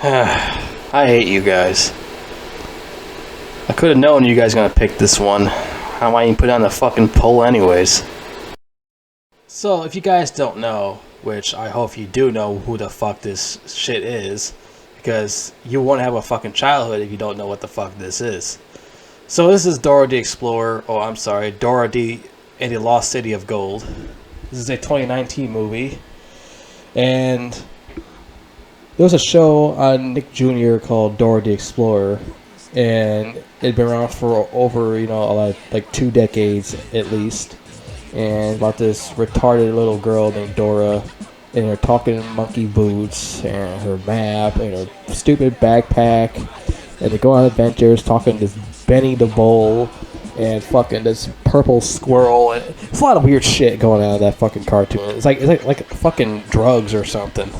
I hate you guys. I could have known you guys were gonna pick this one. How am I even put it on the fucking poll anyways? So, if you guys don't know, which I hope you do know who the fuck this shit is, because you won't have a fucking childhood if you don't know what the fuck this is. So this is Dora the Explorer, Dora and the Lost City of Gold. This is a 2019 movie, and there was a show on Nick Jr. called Dora the Explorer, and it'd been around for over, like 2 decades at least. And about this retarded little girl named Dora, and her talking monkey boots, and her map, and her stupid backpack, and they go on adventures talking to this Benny the Bull, and fucking this purple squirrel, and it's a lot of weird shit going on in that fucking cartoon. It's like fucking drugs or something.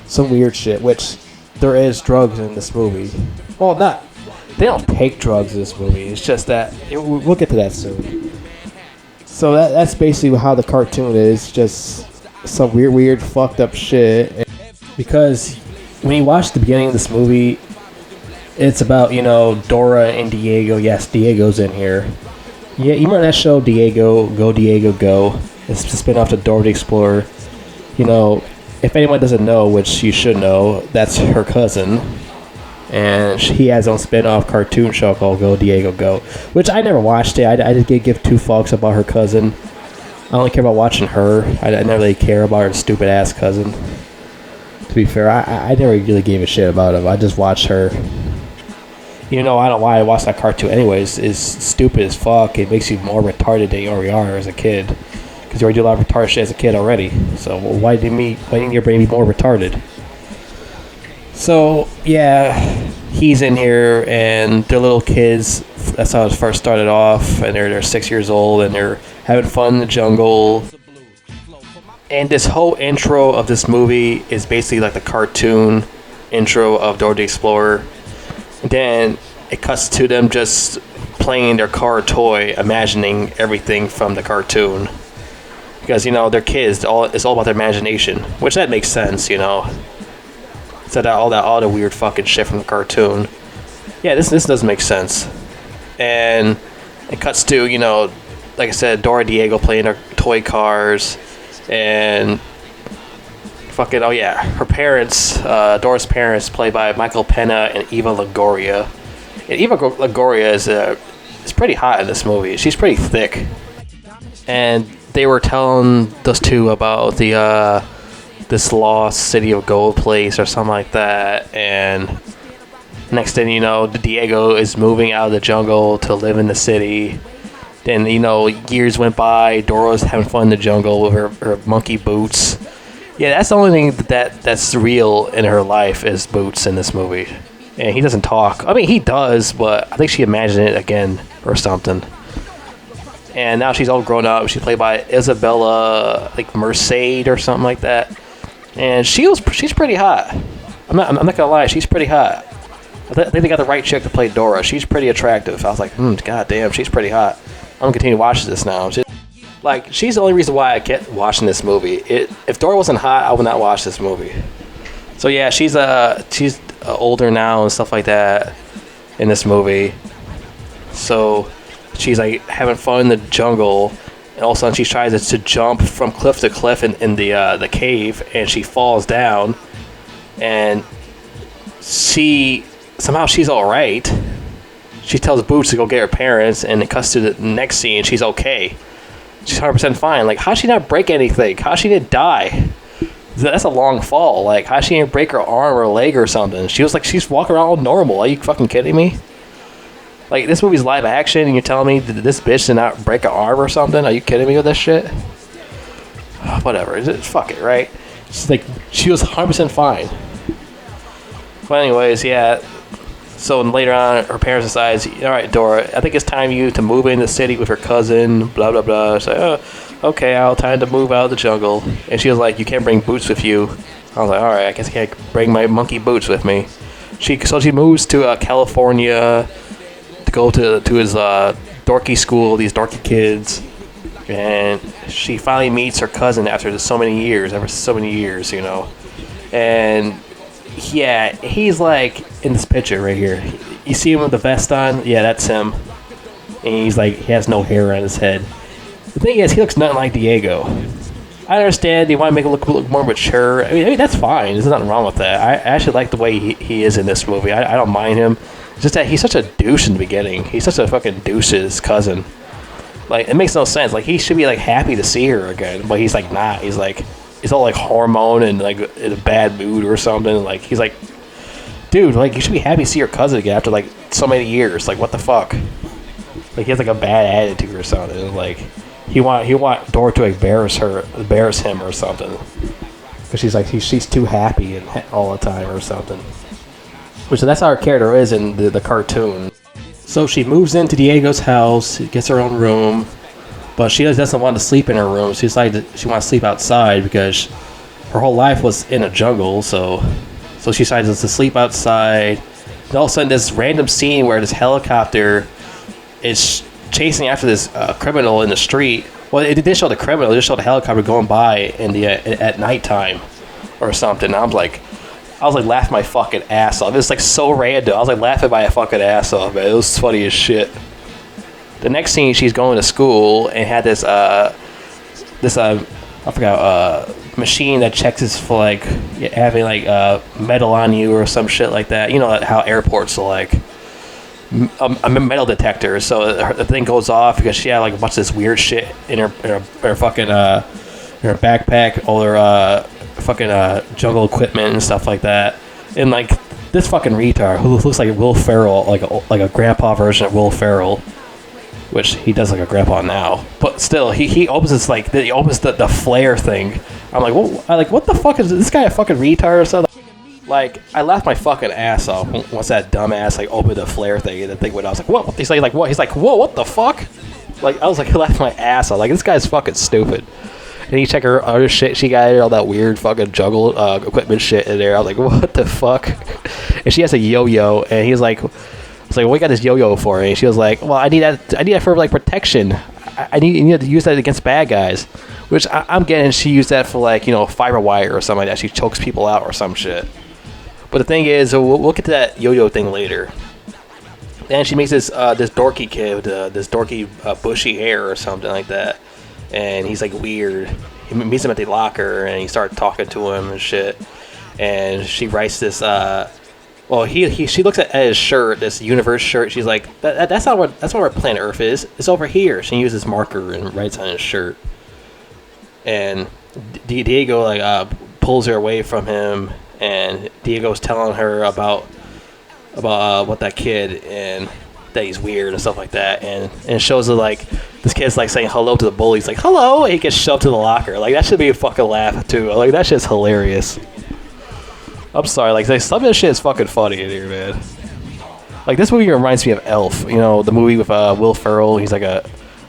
Some weird shit, which there is drugs in this movie. Well, they don't take drugs in this movie. It's just that, we'll get to that soon. So that's basically how the cartoon is, just some weird fucked up shit. Because when you watch the beginning of this movie, it's about, Dora and Diego. Yes, Diego's in here. Yeah, you remember that show, Diego, Go. It's a spin-off to Dora the Explorer. If anyone doesn't know, which you should know, that's her cousin. And he has his own spin-off cartoon show called Go Diego Go, which I never watched it. I didn't give two fucks about her cousin. I only care about watching her. I never really care about her stupid-ass cousin. To be fair, I never really gave a shit about him. I just watched her. I don't know why I watched that cartoon anyways. It's stupid as fuck. It makes you more retarded than you already are as a kid. Because you already do a lot of retarded shit as a kid already. So why didn't your brain be more retarded? So, yeah, he's in here, and they're little kids. That's how it first started off, and they're 6 years old, and they're having fun in the jungle. And this whole intro of this movie is basically like the cartoon intro of Dora the Explorer. And then it cuts to them just playing their car toy, imagining everything from the cartoon. Because, they're kids. It's all about their imagination, which that makes sense, So all the weird fucking shit from the cartoon. Yeah, this does make sense. And it cuts to, like I said, Dora and Diego playing their toy cars. And fucking, her parents, Dora's parents, played by Michael Pena and Eva Longoria. And Eva Longoria is pretty hot in this movie. She's pretty thick. And they were telling those two about this lost city of gold place or something like that, and next thing you know, Diego is moving out of the jungle to live in the city. Then years went by, Dora's having fun in the jungle with her monkey boots. Yeah, that's the only thing that's real in her life is boots in this movie. And he doesn't talk. I mean, he does, but I think she imagined it again or something. And now she's all grown up. She's played by Isabella Merced or something like that. And she's pretty hot. I'm not gonna lie, she's pretty hot. I think they got the right chick to play Dora. She's pretty attractive. I was like, god damn, she's pretty hot. I'm gonna continue watching this now. She's the only reason why I kept watching this movie. If Dora wasn't hot, I would not watch this movie. So yeah, she's older now and stuff like that in this movie. So she's having fun in the jungle. And all of a sudden, she tries to jump from cliff to cliff in the cave, and she falls down. And somehow she's all right. She tells Boots to go get her parents, and it cuts to the next scene. She's okay. She's 100% fine. How'd she not break anything? How'd she didn't die? That's a long fall. How'd she didn't break her arm or leg or something? She's walking around all normal. Are you fucking kidding me? This movie's live action, and you're telling me that this bitch did not break an arm or something? Are you kidding me with this shit? Whatever. Fuck it, right? She was 100% fine. But anyways, yeah. So later on, her parents decides, all right, Dora, I think it's time you to move in the city with her cousin, blah, blah, blah. So, okay, time to move out of the jungle. And she was like, you can't bring Boots with you. I was like, all right, I guess I can't bring my monkey Boots with me. So she moves to California to go to his dorky school, these dorky kids, and she finally meets her cousin after so many years, and Yeah, he's like in this picture right here. You see him with the vest on? Yeah, that's him. And he's like, he has no hair on his head. The thing is, he looks nothing like Diego. I understand you want to make him look more mature. I mean, that's fine. There's nothing wrong with that. I actually like the way he is in this movie. I don't mind him. It's just that he's such a douche in the beginning. He's such a fucking douche's cousin. Like, it makes no sense. Like, he should be like happy to see her again, but he's like not. He's like, he's all like hormone and like in a bad mood or something. Like, he's like, dude, like you should be happy to see your cousin again after like so many years. Like, what the fuck? Like, he has like a bad attitude or something. Like, he want Dora to embarrass him or something. Because she's like she's too happy and all the time or something. Which that's how her character is in the cartoon. So she moves into Diego's house, gets her own room, but she doesn't want to sleep in her room. She decided she wants to sleep outside because her whole life was in a jungle. So she decides to sleep outside. And all of a sudden, this random scene where this helicopter is chasing after this criminal in the street. Well, it didn't show the criminal; it just showed the helicopter going by in the at nighttime or something. And I was like laughing my fucking ass off. It was like so random. I was like laughing my fucking ass off, man. It was funny as shit. The next scene, she's going to school and had this machine that checks for like having like metal on you or some shit like that. You know how airports are like. A metal detector, so the thing goes off because she had like a bunch of this weird shit in her fucking in her backpack, all her fucking jungle equipment and stuff like that. And like this fucking retard who looks like Will Ferrell, like a grandpa version of Will Ferrell, which he does like a grandpa now, but still he opens this like he opens the flare thing. I'm like, what the fuck is this guy, a fucking retard or something? Like, I laughed my fucking ass off once that dumbass, like, opened the flare thing and the thing went out. I was like, what? He's like, what? He's like, whoa, what the fuck? Like, I was like, I laughed my ass off. Like, this guy's fucking stupid. And you check her other shit she got, all that weird fucking jungle equipment shit in there. I was like, what the fuck? And she has a yo-yo, and he's like, I was like, what you got this yo-yo for? And she was like, well, I need that for, like, protection. You need to use that against bad guys. Which I'm getting, she used that for, like, you know, fiber wire or something like that. She chokes people out or some shit. But the thing is, we'll get to that yo-yo thing later. And she makes this dorky kid with this dorky bushy hair or something like that. And he's like weird. He meets him at the locker and he starts talking to him and shit. And she writes this. She looks at his shirt, this universe shirt. She's like, that's not where planet Earth is. It's over here. She uses marker and writes on his shirt. And Diego like pulls her away from him. And Diego's telling her about what that kid and that he's weird and stuff like that, and it shows her like this kid's like saying hello to the bully. He's like hello, and he gets shoved to the locker. Like that should be a fucking laugh too. Like that shit's hilarious. I'm sorry, like some of this shit is fucking funny in here, man. Like this movie reminds me of Elf. You know the movie with Will Ferrell. He's like a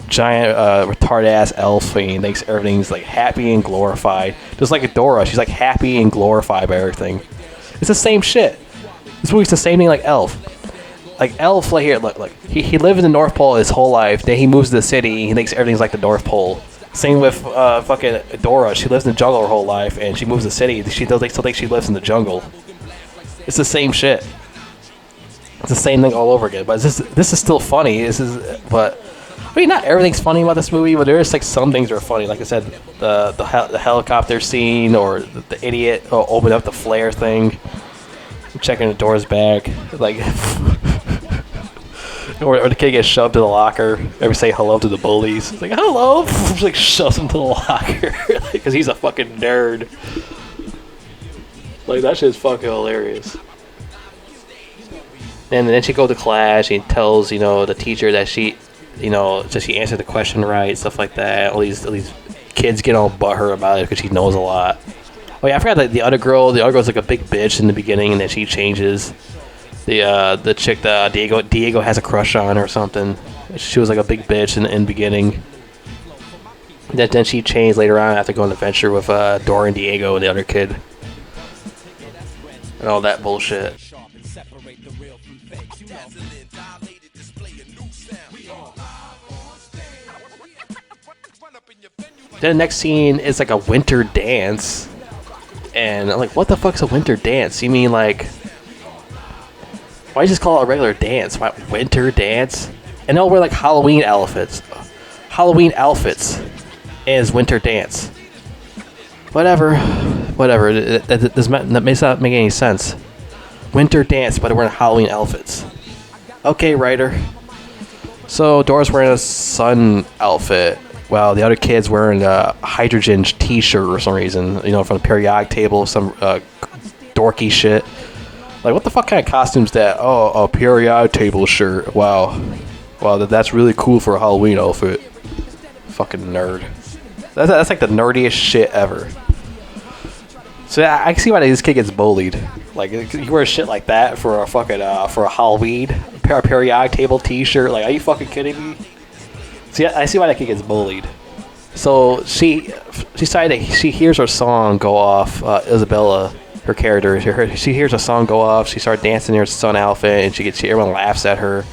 giant retard ass elf, and he makes everything's like happy and glorified, just like Dora. She's like happy and glorified by everything. It's the same shit. This movie's the same thing like Elf. Like Elf, like here, look, he lived in the North Pole his whole life. Then he moves to the city. He thinks everything's like the North Pole. Same with fucking Dora. She lives in the jungle her whole life, and she moves to the city. She still thinks she lives in the jungle. It's the same shit. It's the same thing all over again. But this is still funny. But I mean, not everything's funny about this movie, but there's like some things that are funny. Like I said, the helicopter scene, or the idiot opening up the flare thing, checking the door's bag, like, or the kid gets shoved to the locker. Ever say hello to the bullies? It's like hello, like shoves him to the locker because he's a fucking nerd. Like that shit's fucking hilarious. And then she goes to class. She tells the teacher that she answered the question right, stuff like that. All these kids get all butthurt about it because she knows a lot. Oh yeah, I forgot that the other girl's like a big bitch in the beginning, and then she changes. The chick that Diego has a crush on or something. She was like a big bitch in the beginning. Then she changed later on after going on an adventure with Dora and Diego and the other kid. And all that bullshit. Then the next scene is like a winter dance. And I'm like, what the fuck's a winter dance? You mean like, why just call it a regular dance? Why winter dance? And they'll wear like Halloween outfits. Halloween outfits as winter dance. Whatever. That may not make any sense. Winter dance, but they're wearing Halloween outfits. Okay, writer. So Dora's wearing a sun outfit, while the other kid's wearing a hydrogen t-shirt for some reason. You know, from the periodic table, some dorky shit. Like, what the fuck kind of costume's that? Oh, a periodic table shirt. Wow, that's really cool for a Halloween outfit. Fucking nerd. That's like the nerdiest shit ever. So I see why this kid gets bullied. Like, you wear shit like that for a fucking for a Halloween periodic table T-shirt. Like, are you fucking kidding me? See, I see why that kid gets bullied. So she decided she hears her song go off. Isabella, her character, she hears a song go off. She starts dancing in her sun outfit, and everyone laughs at her.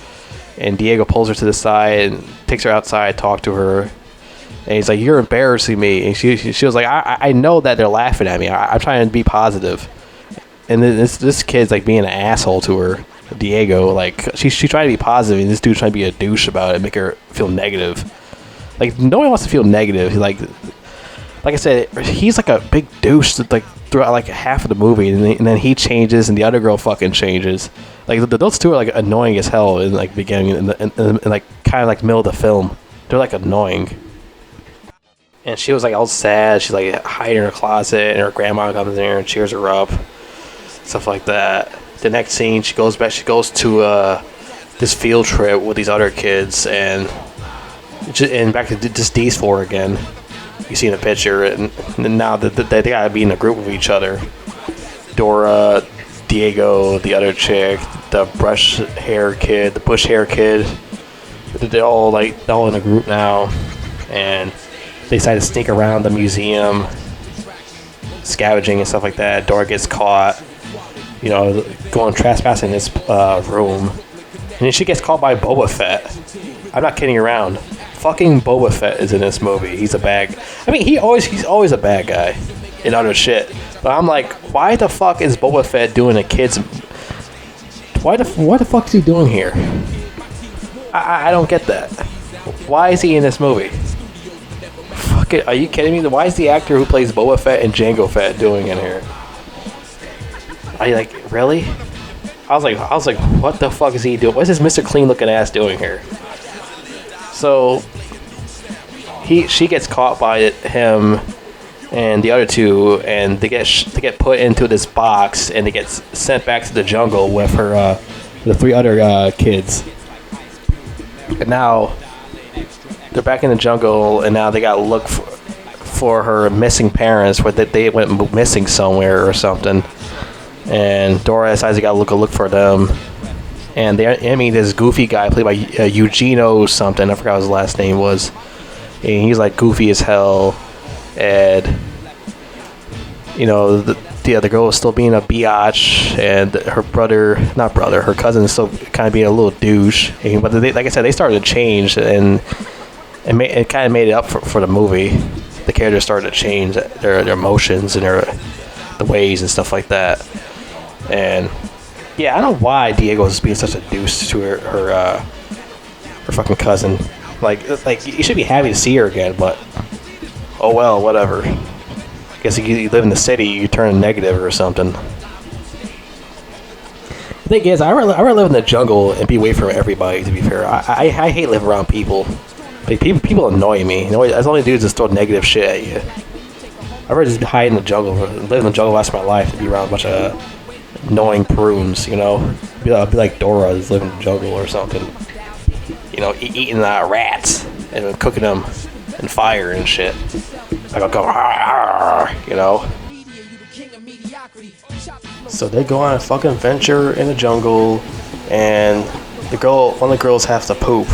And Diego pulls her to the side and takes her outside, talk to her. And he's like, "You're embarrassing me." And she was like, I know that they're laughing at me. I'm trying to be positive. And then this kid's like being an asshole to her, Diego. Like, she's trying to be positive, and this dude's trying to be a douche about it, make her feel negative. Like, no one wants to feel negative. Like I said, he's like a big douche like throughout like half of the movie, and then he changes, and the other girl fucking changes. Like, those two are like annoying as hell in like beginning and like kind of like middle of the film. They're like annoying. And she was like all sad. She's like hiding in her closet, and her grandma comes in there and cheers her up, stuff like that. The next scene, she goes to this field trip with these other kids, and back to just these four again. You see in the picture, and now that they gotta be in a group with each other. Dora, Diego, the other chick, the bush hair kid. They're all in a group now, and they decide to sneak around the museum, scavenging and stuff like that. Dora gets caught, going trespassing in this room. And then she gets caught by Boba Fett. I'm not kidding around. Fucking Boba Fett is in this movie. He's he's always a bad guy in other shit. But I'm like, why the fuck is Boba Fett doing a kid's... What the fuck is he doing here? I don't get that. Why is he in this movie? Are you kidding me? Why is the actor who plays Boba Fett and Jango Fett doing in here? Are you like, really? I was like, what the fuck is he doing? What's this Mr. Clean looking ass doing here? So she gets caught by him and the other two, and they get put into this box, and they get sent back to the jungle with the three other kids. And now they're back in the jungle, and now they gotta look for her missing parents, where they went missing somewhere or something. And Dora decides they gotta look for them. And the enemy, this goofy guy played by Eugenio something, I forgot what his last name was. And he's like goofy as hell. And the girl is still being a biatch, and her cousin is still kind of being a little douche. But like I said, they started to change, and it kind of made it up for the movie. The characters started to change their emotions and the ways and stuff like that. And yeah, I don't know why Diego's being such a deuce to her fucking cousin. Like you should be happy to see her again, but oh well, whatever. I guess if you live in the city, you turn negative or something. The thing is, I rather live in the jungle and be away from everybody, to be fair. I hate living around people. Like, people annoy me. That's all they do is just throw negative shit at you. I'd rather just hide in the jungle, live in the jungle the rest of my life, to be around a bunch of annoying prunes, Be like Dora, just live in the jungle or something. Eating rats and cooking them in fire and shit. Like, I'll go, So they go on a fucking adventure in the jungle, and one of the girls has to poop.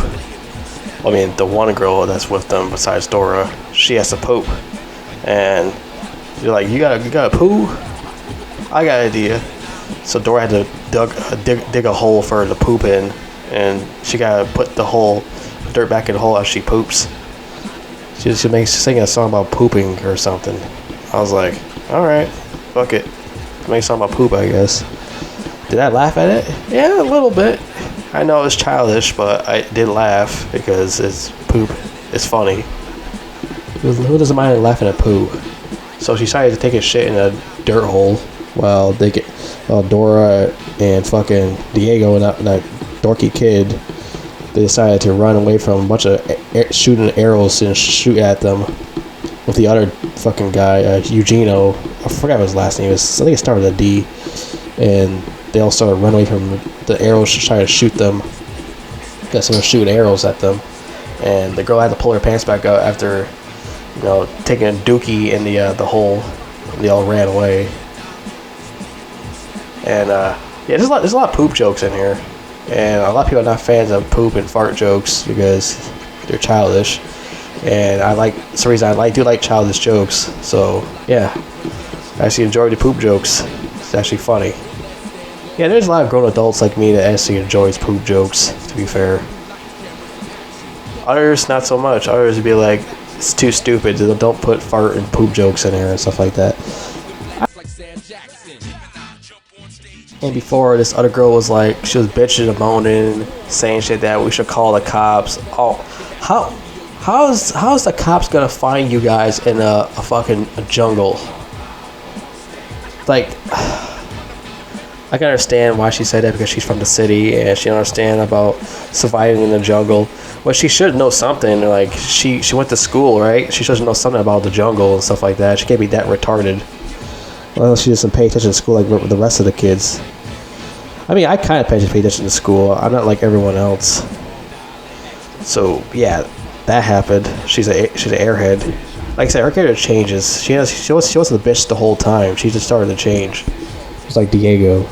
I mean, the one girl that's with them besides Dora, she has to poop. And you're like, you gotta poo? I got an idea. So Dora had to dig a hole for her to poop in, and she gotta put the dirt back in the hole as she poops. She's singing a song about pooping or something. I was like, alright, Fuck it. Make something about poop, I guess. Did I laugh at it? Yeah, a little bit. I know it's childish, but I did laugh because it's poop. It's funny. Who doesn't mind laughing at poop? So she decided to take a shit in a dirt hole while Dora and fucking Diego and that dorky kid, they decided to run away from a bunch of shooting arrows and shoot at them with the other fucking guy, Eugenio. I forgot what his last name is. I think it started with a D. And they all started running away from the arrows to try to shoot them. Got someone shooting arrows at them. And the girl had to pull her pants back up after, taking a dookie in the hole. They all ran away. And there's a lot of poop jokes in here. And a lot of people are not fans of poop and fart jokes because they're childish. And for some reason I do like childish jokes. So yeah, I actually enjoy the poop jokes. It's actually funny. Yeah, there's a lot of grown adults like me that actually enjoys poop jokes, to be fair. Others, not so much. Others would be like, it's too stupid. Don't put fart and poop jokes in here and stuff like that. And before, this other girl was like, she was bitching and moaning, saying shit that we should call the cops. Oh, how's the cops gonna find you guys in a fucking jungle? Like, I can understand why she said that because she's from the city and she understands about surviving in the jungle. But she should know something. Like, she went to school, right? She should know something about the jungle and stuff like that. She can't be that retarded. Well, she doesn't pay attention to school like the rest of the kids. I mean, I kind of pay attention to school. I'm not like everyone else. So yeah, that happened. She's an airhead. Like I said, her character changes. She wasn't the bitch the whole time. She just started to change. It's like Diego.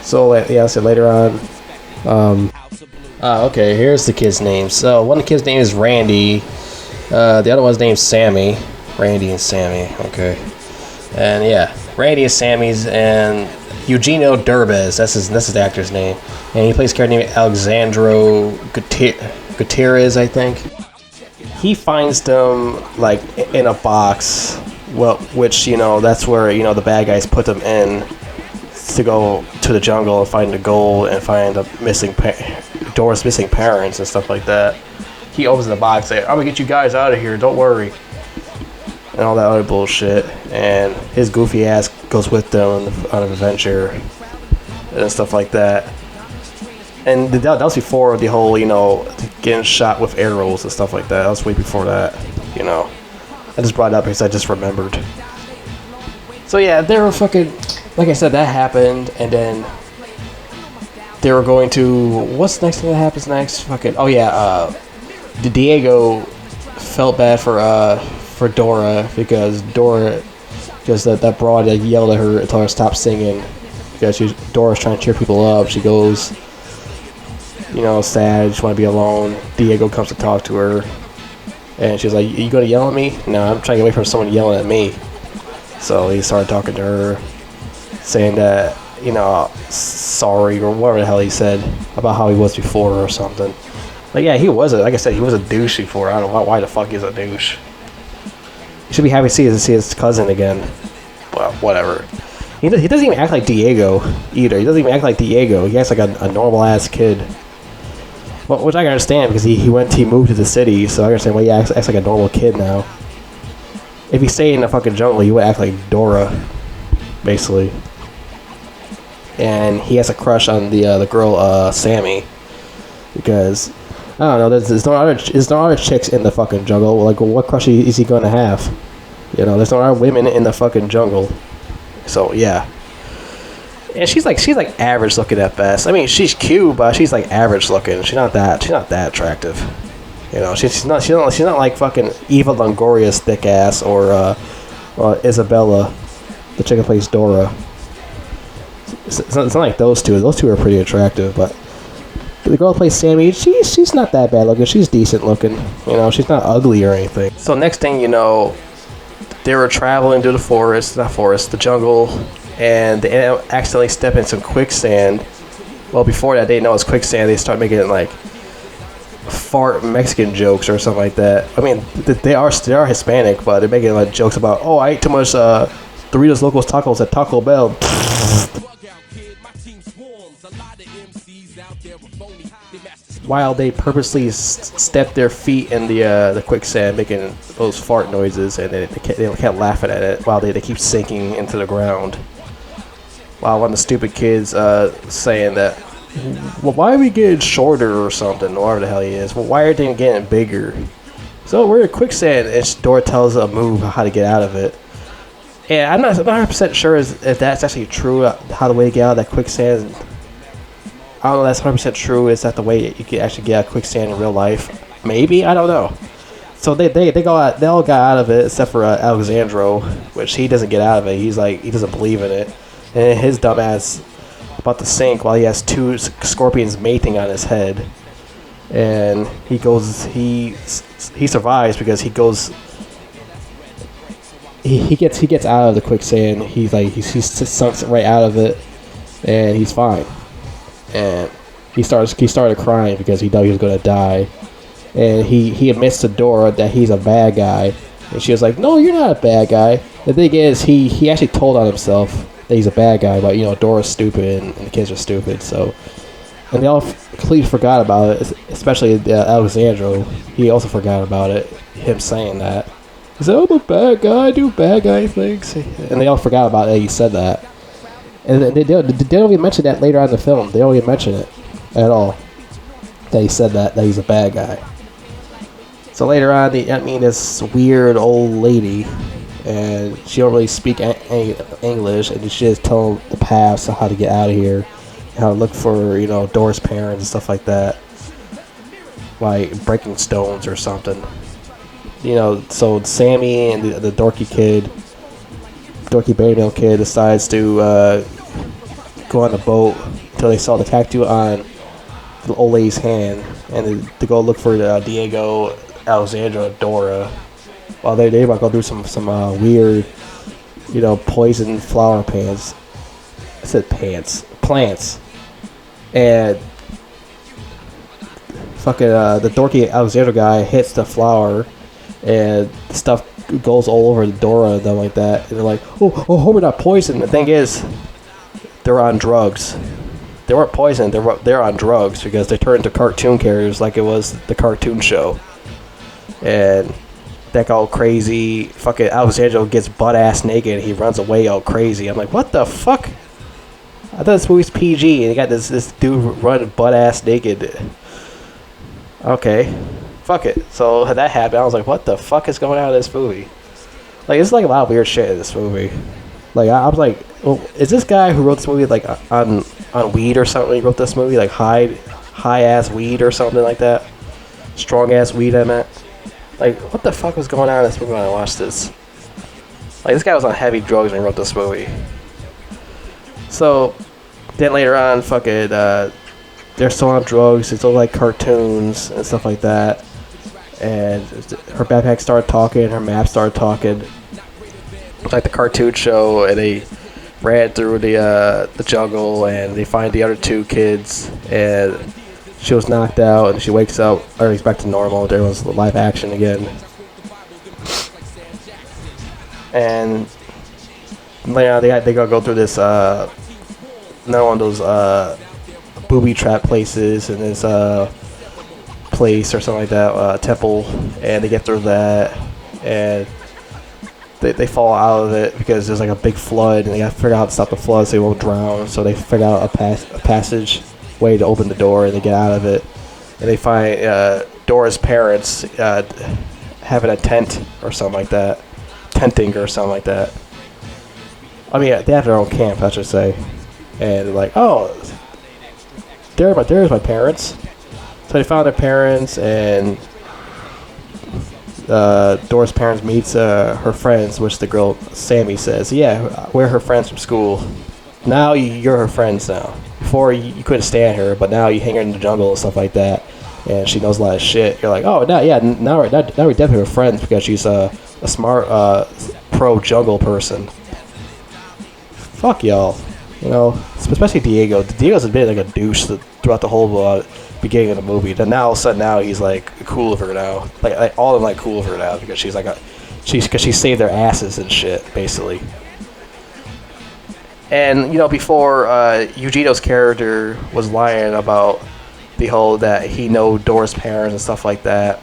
So yeah, I said later on. Okay, here's the kid's name. So one of the kids' name is Randy. The other one's named Sammy. Randy and Sammy. Okay. And yeah, Randy is Sammy's, and Eugenio Derbez. That's his actor's name. And he plays a character named Alexandro Gutierrez, I think. He finds them like in a box. Well, which that's where the bad guys put them in to go to the jungle and find the gold and find the Dora's missing parents and stuff like that. He opens the box, say, "I'm gonna get you guys out of here. Don't worry," and all that other bullshit. And his goofy ass goes with them on an adventure and stuff like that. And that was before the whole getting shot with arrows and stuff like that. That was way before that. I just brought it up because I just remembered. So yeah, they were fucking, like I said, that happened, and then they were going to, what's the next thing that happens next? Fucking, oh yeah, Diego felt bad for Dora because that broad that yelled at her and told her to stop singing because Dora's trying to cheer people up. She goes, sad, just want to be alone. Diego comes to talk to her. And she's like, "You gonna yell at me?" "No, I'm trying to get away from someone yelling at me." So he started talking to her, saying that, sorry, or whatever the hell he said about how he was before or something. Like, yeah, he was like I said, he was a douche before. I don't know why the fuck he's a douche. You should be happy to see his cousin again. Well, whatever. He doesn't even act like Diego either. He doesn't even act like Diego. He acts like a normal ass kid. Well, which I can understand because he moved to the city, so I understand why he acts like a normal kid now. If he stayed in the fucking jungle, he would act like Dora, basically. And he has a crush on the girl Sammy because I don't know. There's no other chicks in the fucking jungle. Like, what crush is he gonna have? There's no other women in the fucking jungle. So yeah. And she's like average looking at best. I mean, she's cute, but she's like average looking. She's not that attractive. She's not like fucking Eva Longoria's thick ass or Isabella, the chick who plays Dora. It's not like those two. Those two are pretty attractive, but the girl who plays Sammy, she's not that bad looking. She's decent looking. She's not ugly or anything. So next thing you know, they were traveling through the jungle. And they accidentally step in some quicksand. Well, before that, they didn't know it was quicksand. They start making like fart Mexican jokes or something like that. I mean, they are Hispanic, but they're making like jokes about, "Oh, I ate too much Doritos Locos Tacos at Taco Bell. While they purposely step their feet in the quicksand, making those fart noises, and they kept laughing at it while they keep sinking into the ground. While one of the stupid kids saying that, well, why are we getting shorter or something, or whatever the hell he is. Well, why are they getting bigger? So we're in quicksand, and Dora tells a move how to get out of it. And I'm not 100% sure if that's actually true, how the way to get out of that quicksand. I don't know if that's 100% true. Is that the way you can actually get out of quicksand in real life? Maybe, I don't know. So they go out, they all got out of it except for Alexandro, which he doesn't get out of it. He's like, he doesn't believe in it, and his dumbass about to sink while he has two scorpions mating on his head, and he survives because he gets out of the quicksand. He's sunk right out of it, and he's fine. And he started crying because he thought he was gonna die, and he admits to Dora that he's a bad guy, and she was like, "No, you're not a bad guy." The thing is, he actually told on himself that he's a bad guy, but Dora's stupid and the kids are stupid, so. And they all completely forgot about it, especially Alexandro. He also forgot about it, him saying that. He said, "I'm a bad guy, I do bad guy things." And they all forgot about it, he said that. And they don't even mention that later on in the film. They don't even mention it at all. That he said that he's a bad guy. So later on, they meet this weird old lady, and she don't really speak English, and she just tell the paths of how to get out of here, how to look for Dora's parents and stuff like that, like breaking stones or something. So Sammy and the dorky Berrymill kid decides to go on the boat until they saw the tattoo on the old lady's hand, and they go look for Diego, Alexandra, and Dora. While they might go through some weird, poison flower plants. I said plants, and fucking the dorky Alexandra guy hits the flower, and stuff goes all over Dora and them like that. And they're like, oh, hope we're not poisoned. The thing is, they're on drugs. They weren't poisoned. They're on drugs because they turned into cartoon characters like it was the cartoon show. And that got all crazy. Fucking Alexandro gets butt ass naked and he runs away all crazy. I'm like, what the fuck? I thought this movie's PG and you got this dude running butt ass naked. Okay. Fuck it. So that happened. I was like, what the fuck is going on in this movie? Like, it's like a lot of weird shit in this movie. Like, I was like, well, is this guy who wrote this movie like on weed or something? He wrote this movie like high ass weed or something like that. Strong ass weed, I meant. Like, what the fuck was going on in this movie when I watched this? Like, this guy was on heavy drugs when he wrote this movie. So then later on, fucking, they're still on drugs. It's all like cartoons and stuff like that. And her backpack started talking. Her map started talking. Like the cartoon show, and they ran through the jungle, and they find the other two kids, and she was knocked out, and she wakes up, or he's back to normal. There was live action again, and later on, they gotta go through this another one of those booby trap places, and this place or something like that, temple, and they get through that, and they fall out of it because there's like a big flood, and they gotta figure out how to stop the flood so they won't drown. So they figure out a passage way to open the door, and they get out of it. And they find Dora's parents having a tent or something like that, tenting or something like that. I mean, they have their own camp, I should say. And they're like, oh, there's my parents. So they found their parents, and Dora's parents meets her friends, which the girl Sammy says, yeah, we're her friends from school. Now you're her friends now. Before you couldn't stand her, but now you hang her in the jungle and stuff like that, and she knows a lot of shit. You're like, oh, now we're definitely her friends because she's a smart pro jungle person. Fuck y'all, especially Diego. Diego's been like a douche throughout the whole beginning of the movie. Then now all of a sudden now he's like cool with her now. Like all of them like cool with her now because she's like she saved their asses and shit basically. And before Eugenio's character was lying about the whole that he know Dora's parents and stuff like that,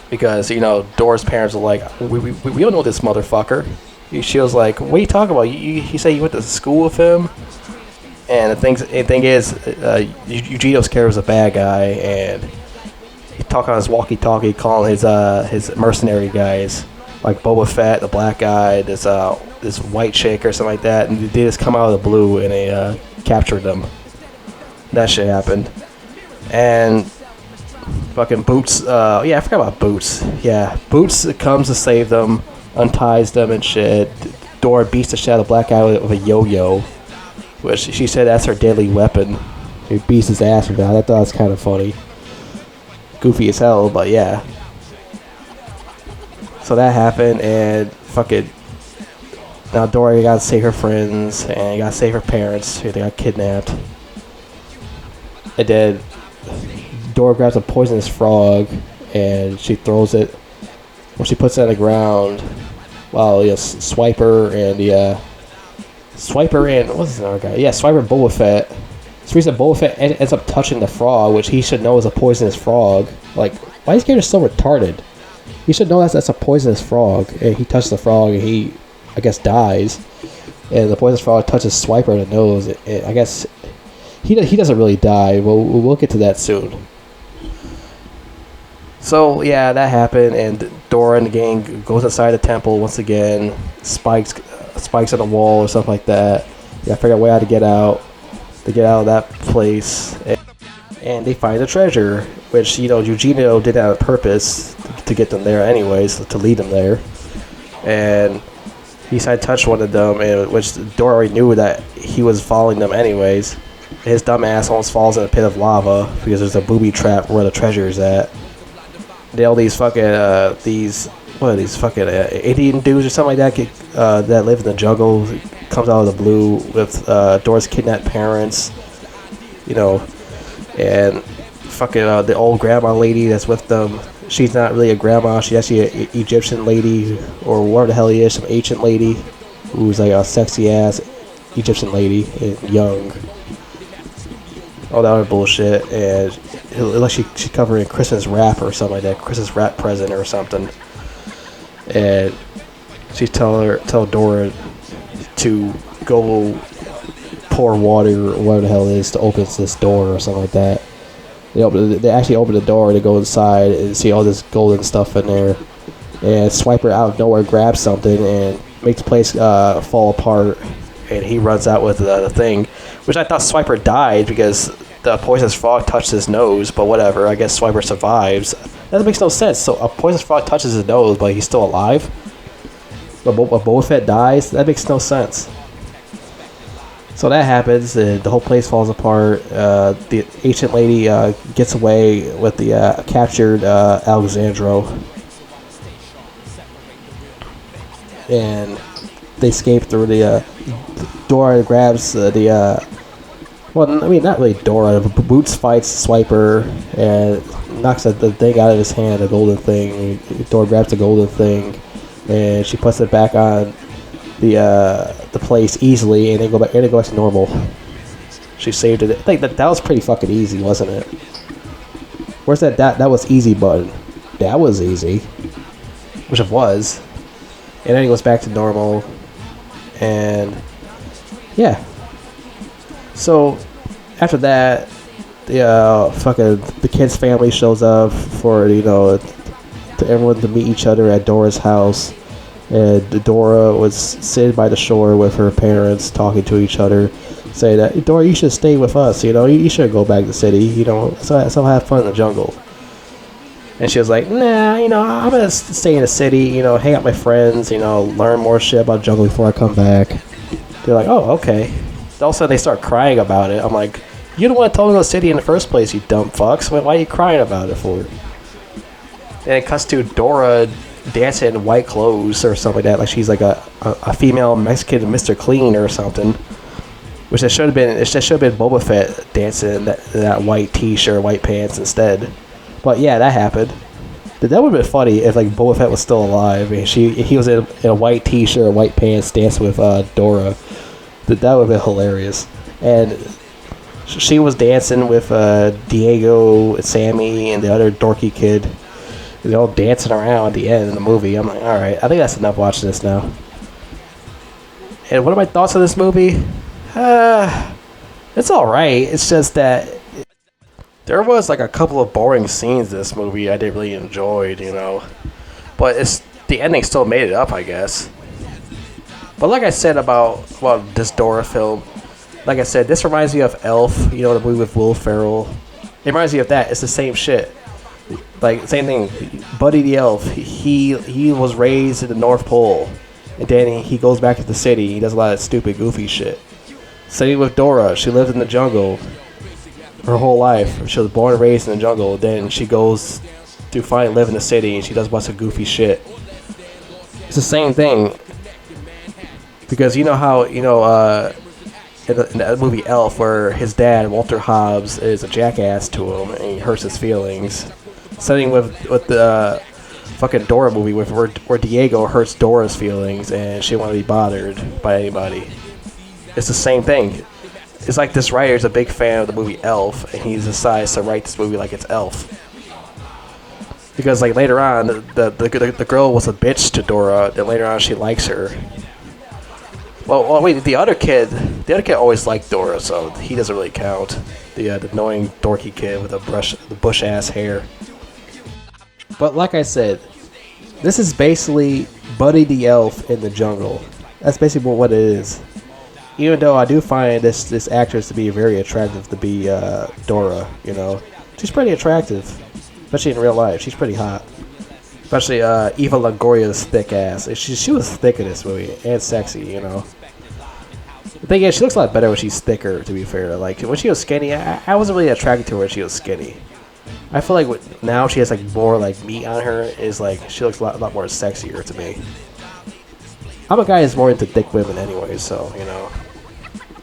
because Dora's parents are like, we don't know this motherfucker. She was like, what are you talking about? He said you went to school with him. And the thing is, Eugenio's character was a bad guy, and he talking on his walkie-talkie, calling his mercenary guys, like Boba Fett, the black guy, this white chick or something like that, and they just come out of the blue and they captured them. That shit happened, and fucking Boots. I forgot about Boots. Yeah, Boots comes to save them, unties them and shit. Dora beats the shit out of the black guy with a yo-yo, which she said that's her deadly weapon. He beats his ass with that. I thought it was kind of funny. Goofy as hell, but yeah. So that happened, and fucking now Dora gotta save her friends, and gotta save her parents who they got kidnapped. And then Dora grabs a poisonous frog, and she throws it. Well, she puts it on the ground. While Swiper and Swiper and what's his other guy? Yeah, Swiper and Boba Fett. So reason Boba Fett ends up touching the frog, which he should know is a poisonous frog. Like, why is he character so retarded? He should know that's a poisonous frog. And he touches the frog, and he, I guess, dies. And the poisonous frog touches Swiper in the nose. And I guess he doesn't really die. We'll get to that soon. So yeah, that happened, and Dora and the gang goes inside the temple once again. Spikes on the wall or something like that. Yeah, figure out a way how to get out. They get out of that place, and they find the treasure, which Eugenio did that on purpose to get them there, anyways, to lead them there. And he decided to touch one of them, and which Dora already knew that he was following them anyways. His dumb ass almost falls in a pit of lava because there's a booby trap where the treasure is at. All these fucking Indian dudes or something like that that live in the jungle, comes out of the blue with Dora's kidnapped parents, and fucking the old grandma lady that's with them. She's not really a grandma, she's actually an Egyptian lady, or whatever the hell he is, some ancient lady who's like a sexy ass Egyptian lady and young. All that other bullshit, and unless she's covering Christmas wrap or something like that, Christmas wrap present or something, and she tell Dora to go pour water or whatever the hell it is to open this door or something like that. They actually open the door, they go inside and see all this golden stuff in there, and Swiper out of nowhere grabs something and makes the place fall apart, and he runs out with the thing, which I thought Swiper died because the poisonous frog touched his nose, but whatever, I guess Swiper survives. That makes no sense. So a poisonous frog touches his nose, but he's still alive? But Boba Fett dies? That makes no sense. So that happens, and the whole place falls apart. The ancient lady gets away with the captured Alexandro. And they escape through the... Dora grabs well, I mean, not really Dora. Boots fights Swiper and knocks the thing out of his hand, the golden thing. Dora grabs the golden thing, and she puts it back on the place easily, and they go back to normal. She saved it. I think that was pretty fucking easy, wasn't it? Where's that was easy button? That was easy, which it was. And then he goes back to normal, and yeah. So after that, the kid's family shows up for to everyone to meet each other at Dora's house, and Dora was sitting by the shore with her parents talking to each other, saying that Dora, you should stay with us. You shouldn't go back to the city. So have fun in the jungle. And she was like, nah, I'm gonna stay in the city. Hang out with my friends. Learn more shit about jungle before I come back. They're like, oh, okay. All of a sudden they start crying about it. I'm like, you don't want to tell me to the city in the first place, you dumb fucks. Why are you crying about it for? And it cuts to Dora dancing in white clothes or something like that, like she's like a female Mexican Mr. Clean or something. Which it should have been Boba Fett dancing in that white t-shirt, white pants instead. But yeah, that happened. That would have been funny if like Boba Fett was still alive and he was in a white t-shirt, white pants, dancing with Dora. That would have been hilarious. And she was dancing with Diego and Sammy and the other dorky kid. They're all dancing around at the end of the movie. I'm like, alright, I think that's enough watching this now. And what are my thoughts on this movie? It's alright. It's just that there was like a couple of boring scenes in this movie I didn't really enjoy, you know. But the ending still made it up, I guess. But like I said about this Dora film, like I said, this reminds me of Elf, you know, the movie with Will Ferrell. It reminds me of that. It's the same shit. Like, same thing. Buddy the Elf, he was raised in the North Pole. And then he goes back to the city. He does a lot of stupid, goofy shit. Same with Dora. She lived in the jungle her whole life. She was born and raised in the jungle. Then she goes to finally live in the city, and she does a bunch of goofy shit. It's the same thing. Because you know how, you know, in that movie Elf, where his dad, Walter Hobbs, is a jackass to him, and he hurts his feelings. Same with the fucking Dora movie where Diego hurts Dora's feelings and she didn't want to be bothered by anybody. It's the same thing. It's like this writer's a big fan of the movie Elf, and he decides to write this movie like it's Elf. Because like later on, the girl was a bitch to Dora, then later on she likes her. Well, wait, the other kid always liked Dora, so he doesn't really count. The annoying dorky kid with the bush ass hair. But like I said, this is basically Buddy the Elf in the jungle. That's basically what it is. Even though I do find this actress to be very attractive to be Dora, you know. She's pretty attractive, especially in real life. She's pretty hot. Especially Eva Longoria's thick ass. She was thick in this movie, and sexy, you know. The thing is, she looks a lot better when she's thicker, to be fair. Like, when she was skinny, I wasn't really attracted to her when she was skinny. I feel like now she has like more like meat on her, is like she looks a lot more sexier to me. I'm a guy who's more into thick women anyway, so you know.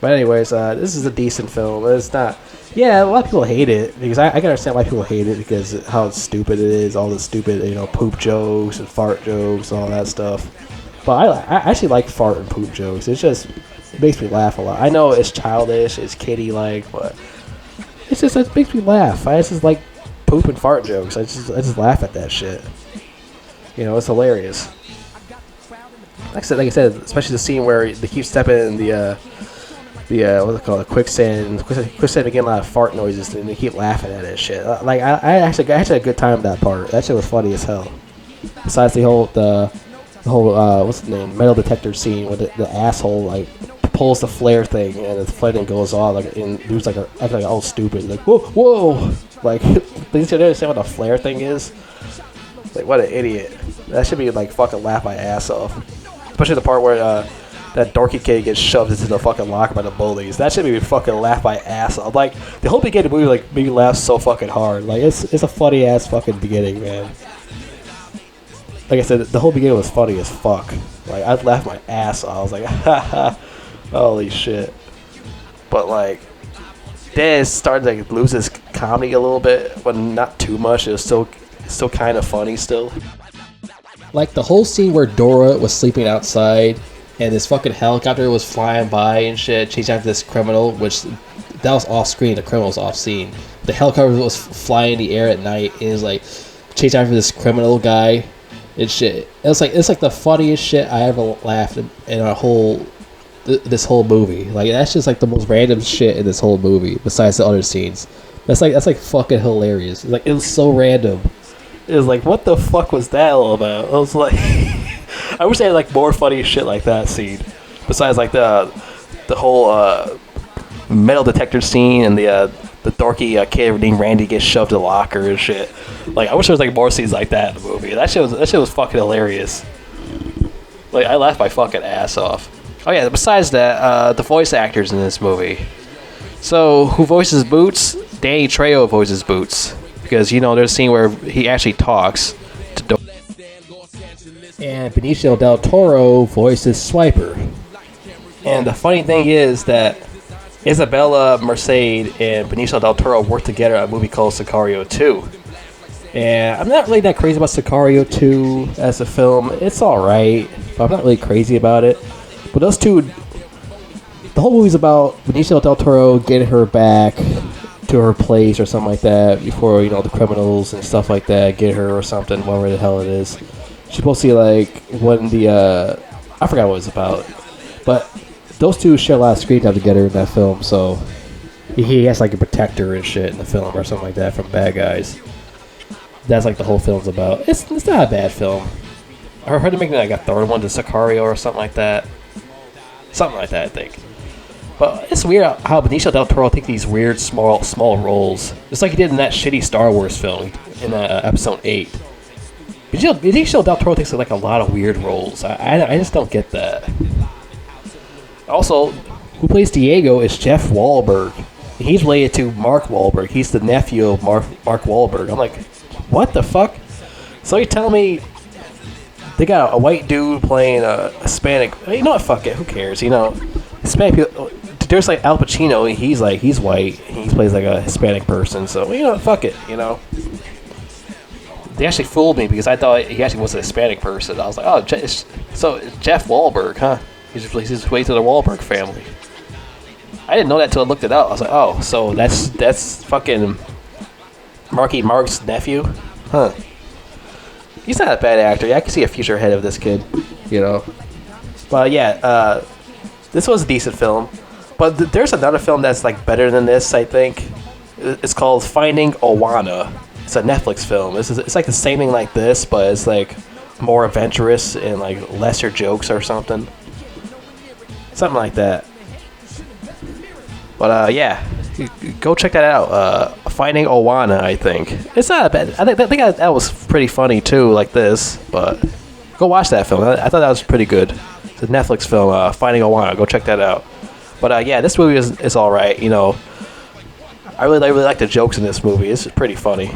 But anyways, this is a decent film. It's not. Yeah, a lot of people hate it because I can understand why people hate it because how stupid it is, all the stupid poop jokes and fart jokes and all that stuff. But I actually like fart and poop jokes. It makes me laugh a lot. I know it's childish, it's kiddie like, but it makes me laugh. I just like poop and fart jokes. I just laugh at that shit. You know, it's hilarious. Like I said, especially the scene where they keep stepping in the what's it called, quicksand making a lot of fart noises, and they keep laughing at it shit. Like I actually had a good time with that part. That shit was funny as hell. Besides the whole what's the name, metal detector scene where the asshole like pulls the flare thing and the flare thing goes off like and dude's like all stupid like whoa like they don't understand what a flare thing is. Like what an idiot. That should be like fucking laugh my ass off. Especially the part where that dorky kid gets shoved into the fucking locker by the bullies. That should be fucking laugh my ass off. Like the whole beginning of the movie like made me laugh so fucking hard. Like it's a funny ass fucking beginning, man. Like I said, the whole beginning was funny as fuck. Like I'd laugh my ass off. I was like, ha. Holy shit. But like then it started to like, lose its comedy a little bit, but not too much. It was still kind of funny still. Like the whole scene where Dora was sleeping outside and this fucking helicopter was flying by and shit, chasing after this criminal, which that was off screen, the criminal was off scene. The helicopter was flying in the air at night and it was like chasing after this criminal guy and shit. It's like the funniest shit I ever laughed in this whole movie. Like that's just like the most random shit in this whole movie besides the other scenes. That's like fucking hilarious. Like it was so random. It was like, what the fuck was that all about? I was like I wish they had like more funny shit like that scene. Besides like the whole metal detector scene and the dorky kid named Randy gets shoved in the locker and shit. Like I wish there was like more scenes like that in the movie. That shit was fucking hilarious. Like I laughed my fucking ass off. Oh yeah, besides that, the voice actors in this movie. So, who voices Boots? Danny Trejo voices Boots. Because, there's a scene where he actually talks to Dora. And Benicio del Toro voices Swiper. And the funny thing is that Isabella Merced and Benicio del Toro worked together on a movie called Sicario 2. And I'm not really that crazy about Sicario 2 as a film. It's alright, but I'm not really crazy about it. But those two the whole movie's about Benicio del Toro getting her back to her place or something like that before, you know, the criminals and stuff like that get her or something, whatever the hell it is. She's supposed to be like when the I forgot what it was about, but those two share a lot of screen time together in that film, so he has like a protector and shit in the film or something like that from bad guys. That's like the whole film's about. It's not a bad film. I heard they're making like a third one to Sicario or something like that. Something like that, I think. But it's weird how Benicio del Toro takes these weird small roles, just like he did in that shitty Star Wars film in Episode 8. Benicio del Toro takes like a lot of weird roles. I just don't get that. Also, who plays Diego is Jeff Wahlberg. He's related to Mark Wahlberg. He's the nephew of Mark Wahlberg. I'm like, what the fuck? So you're telling me they got a white dude playing a Hispanic? You know what? Fuck it. Who cares? You know, Hispanic people. There's like Al Pacino. He's white. He plays like a Hispanic person. So you know, fuck it. You know. They actually fooled me because I thought he actually was a Hispanic person. I was like, oh, so it's Jeff Wahlberg, huh? He's his way to the Wahlberg family. I didn't know that until I looked it up. I was like, oh, so that's fucking Marky Mark's nephew? Huh. He's not a bad actor. I can see a future ahead of this kid, you know. But yeah, this was a decent film. But there's another film that's like better than this, I think. It's called Finding Owana. It's a Netflix film. It's like the same thing like this, but it's like more adventurous and like lesser jokes or something. Something like that. But yeah, go check that out. Finding Owana, I think. It's not bad. I think that was pretty funny too, like this. But go watch that film. I thought that was pretty good. It's a Netflix film, Finding Owana. Go check that out. But yeah, this movie is all right. You know, I really like the jokes in this movie. It's pretty funny.